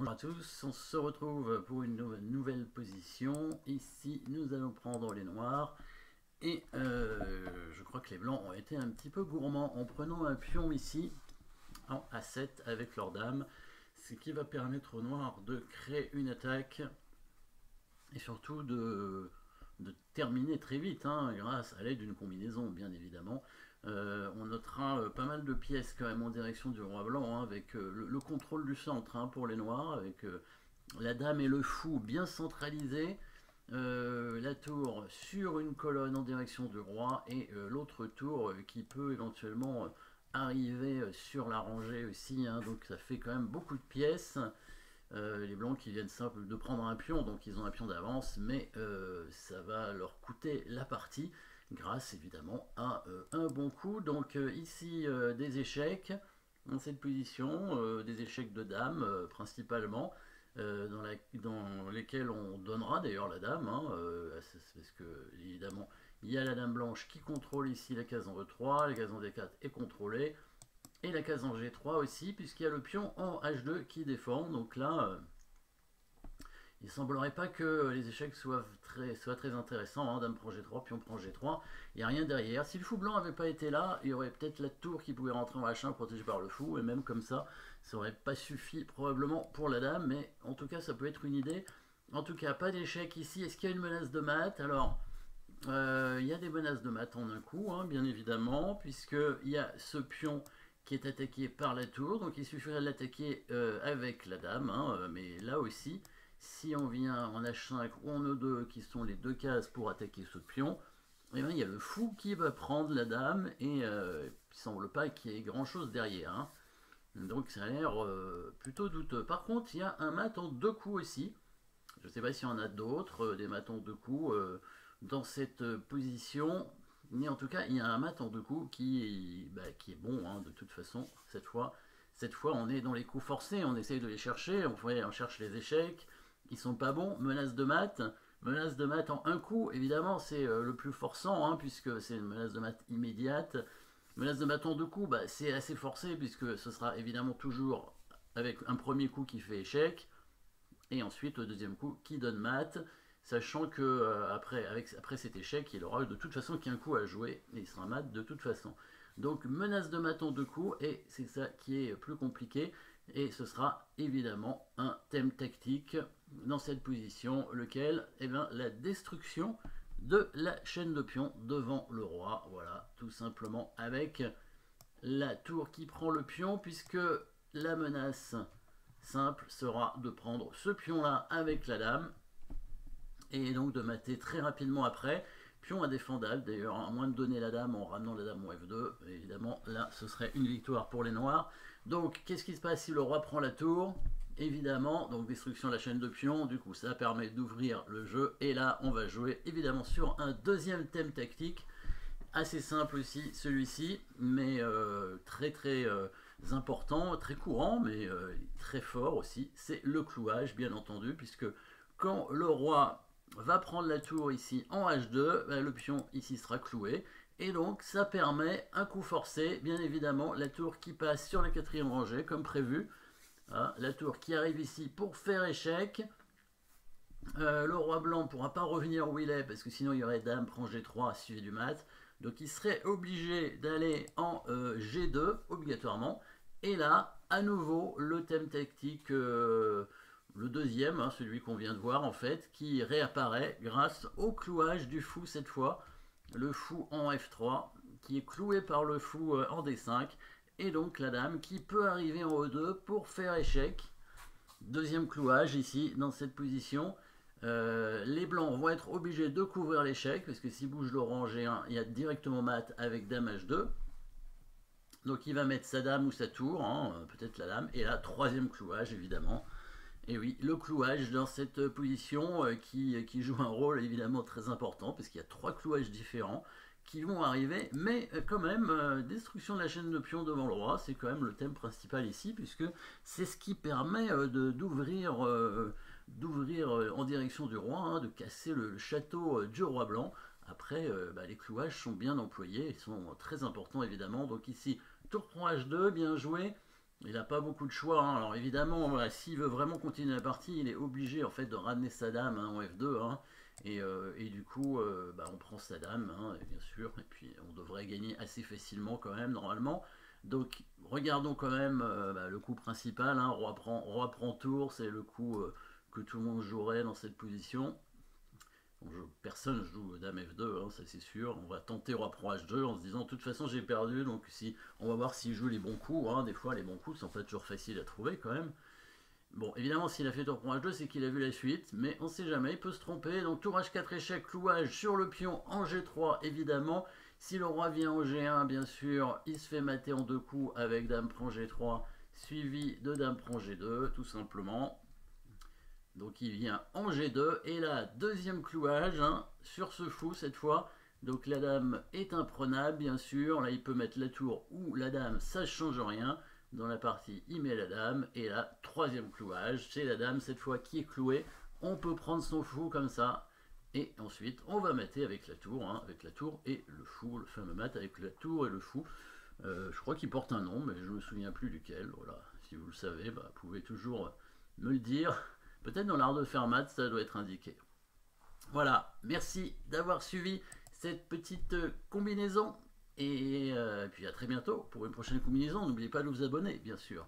Bonjour à tous, on se retrouve pour une nouvelle position. Ici, nous allons prendre les noirs. Et je crois que les blancs ont été un petit peu gourmands en prenant un pion ici en A7 avec leur dame. Ce qui va permettre aux noirs de créer une attaque et surtout de terminer très vite, hein, grâce à l'aide d'une combinaison, bien évidemment. On notera pas mal de pièces quand même en direction du roi blanc, hein, avec le contrôle du centre, hein, pour les noirs, avec la dame et le fou bien centralisés, la tour sur une colonne en direction du roi, et l'autre tour qui peut éventuellement arriver sur la rangée aussi, hein, donc ça fait quand même beaucoup de pièces. Les blancs qui viennent simple de prendre un pion, donc ils ont un pion d'avance, mais ça va leur coûter la partie, grâce évidemment à un bon coup. Donc ici des échecs dans cette position, des échecs de dame principalement, dans lesquels on donnera d'ailleurs la dame, hein, parce que évidemment il y a la dame blanche qui contrôle ici la case en E3, la case en D4 est contrôlée, et la case en G3 aussi, puisqu'il y a le pion en H2 qui défend. Donc là, il ne semblerait pas que les échecs soient très intéressants, hein. Dame prend G3, pion prend G3, il n'y a rien derrière. Si le fou blanc n'avait pas été là, il y aurait peut-être la tour qui pouvait rentrer en H1 protégée par le fou, et même comme ça n'aurait pas suffi probablement pour la dame, mais en tout cas ça peut être une idée. En tout cas, pas d'échec ici. Est-ce qu'il y a une menace de mat? Alors, il y a des menaces de mat en un coup, hein, bien évidemment, puisqu'il y a ce pion qui est attaqué par la tour, donc il suffirait de l'attaquer avec la dame, hein, mais là aussi, si on vient en H5 ou en E2, qui sont les deux cases pour attaquer ce pion, eh bien, il y a le fou qui va prendre la dame, et il ne semble pas qu'il y ait grand chose derrière, hein. Donc ça a l'air plutôt douteux. Par contre, il y a un mat en deux coups aussi. Je ne sais pas s'il y en a d'autres, des mats en deux coups dans cette position. Mais en tout cas, il y a un mat en deux coups qui est bon, hein, de toute façon. Cette fois, on est dans les coups forcés, on essaye de les chercher, on cherche les échecs, ils sont pas bons. Menace de mat en un coup, évidemment, c'est le plus forçant, hein, puisque c'est une menace de mat immédiate. Menace de mat en deux coups, c'est assez forcé, puisque ce sera évidemment toujours avec un premier coup qui fait échec, et ensuite le deuxième coup qui donne mat, sachant que après cet échec, il aura de toute façon qu'un coup à jouer, et il sera mat de toute façon. Donc menace de mat en deux coups, et c'est ça qui est plus compliqué, et ce sera évidemment un thème tactique dans cette position, lequel, eh bien, la destruction de la chaîne de pions devant le roi, voilà, tout simplement avec la tour qui prend le pion, puisque la menace simple sera de prendre ce pion là avec la dame, et donc de mater très rapidement après. Pion indéfendable d'ailleurs, à moins de donner la dame en ramenant la dame en F2, évidemment là ce serait une victoire pour les noirs. Donc qu'est-ce qui se passe si le roi prend la tour? Évidemment, donc destruction de la chaîne de pions, du coup ça permet d'ouvrir le jeu, et là on va jouer évidemment sur un deuxième thème tactique, assez simple aussi celui-ci, mais très important, très courant, mais très fort aussi, c'est le clouage, bien entendu, puisque quand le roi va prendre la tour ici en H2, le pion ici sera cloué, et donc ça permet un coup forcé, bien évidemment, la tour qui passe sur la quatrième rangée, comme prévu, hein, la tour qui arrive ici pour faire échec. Le roi blanc ne pourra pas revenir où il est, parce que sinon il y aurait dame prend G3 suivi du mat, donc il serait obligé d'aller en G2 obligatoirement, et là à nouveau le thème tactique, le deuxième, hein, celui qu'on vient de voir en fait, qui réapparaît grâce au clouage du fou cette fois, le fou en F3 qui est cloué par le fou en D5, et donc la dame qui peut arriver en E2 pour faire échec. Deuxième clouage ici dans cette position. Les blancs vont être obligés de couvrir l'échec, parce que s'ils bougent l'orange G1, il y a directement mat avec dame H2. Donc il va mettre sa dame ou sa tour, hein, peut-être la dame, et là troisième clouage évidemment. Et oui, le clouage dans cette position qui joue un rôle évidemment très important, parce qu'il y a trois clouages différents qui vont arriver, mais quand même, destruction de la chaîne de pions devant le roi, c'est quand même le thème principal ici, puisque c'est ce qui permet d'ouvrir en direction du roi, hein, de casser le château du roi blanc. Après, les clouages sont bien employés, ils sont très importants évidemment. Donc ici, tour prend H2, bien joué. Il n'a pas beaucoup de choix, hein. Alors évidemment, voilà, s'il veut vraiment continuer la partie, il est obligé en fait de ramener sa dame, hein, en F2, hein. Et du coup, bah, on prend sa dame, hein, bien sûr, et puis on devrait gagner assez facilement quand même, normalement. Donc regardons quand même bah, le coup principal, hein, roi prend tour, c'est le coup que tout le monde jouerait dans cette position. Personne joue dame F2, hein, ça c'est sûr. On va tenter roi prend H2 en se disant de toute façon j'ai perdu, donc si on va voir s'il joue les bons coups, hein. Des fois les bons coups sont pas toujours faciles à trouver quand même. Bon, évidemment, s'il a fait tour prend H2, c'est qu'il a vu la suite, mais on sait jamais, il peut se tromper. Donc tour H4 échec, clouage sur le pion en G3, évidemment. Si le roi vient en G1, bien sûr, il se fait mater en deux coups avec dame prend G3, suivi de dame prend G2, tout simplement. Donc il vient en G2, et là, deuxième clouage, hein, sur ce fou cette fois. Donc la dame est imprenable, bien sûr. Là, il peut mettre la tour ou la dame, ça ne change rien. Dans la partie, il met la dame. Et là, troisième clouage, c'est la dame cette fois qui est clouée. On peut prendre son fou comme ça. Et ensuite, on va mater avec la tour, hein, avec la tour et le fou, le fameux mat avec la tour et le fou. Je crois qu'il porte un nom, mais je ne me souviens plus duquel. Voilà. Si vous le savez, bah, vous pouvez toujours me le dire. Peut-être dans l'art de faire mat, ça doit être indiqué. Voilà, merci d'avoir suivi cette petite combinaison. Et puis à très bientôt pour une prochaine combinaison. N'oubliez pas de vous abonner, bien sûr.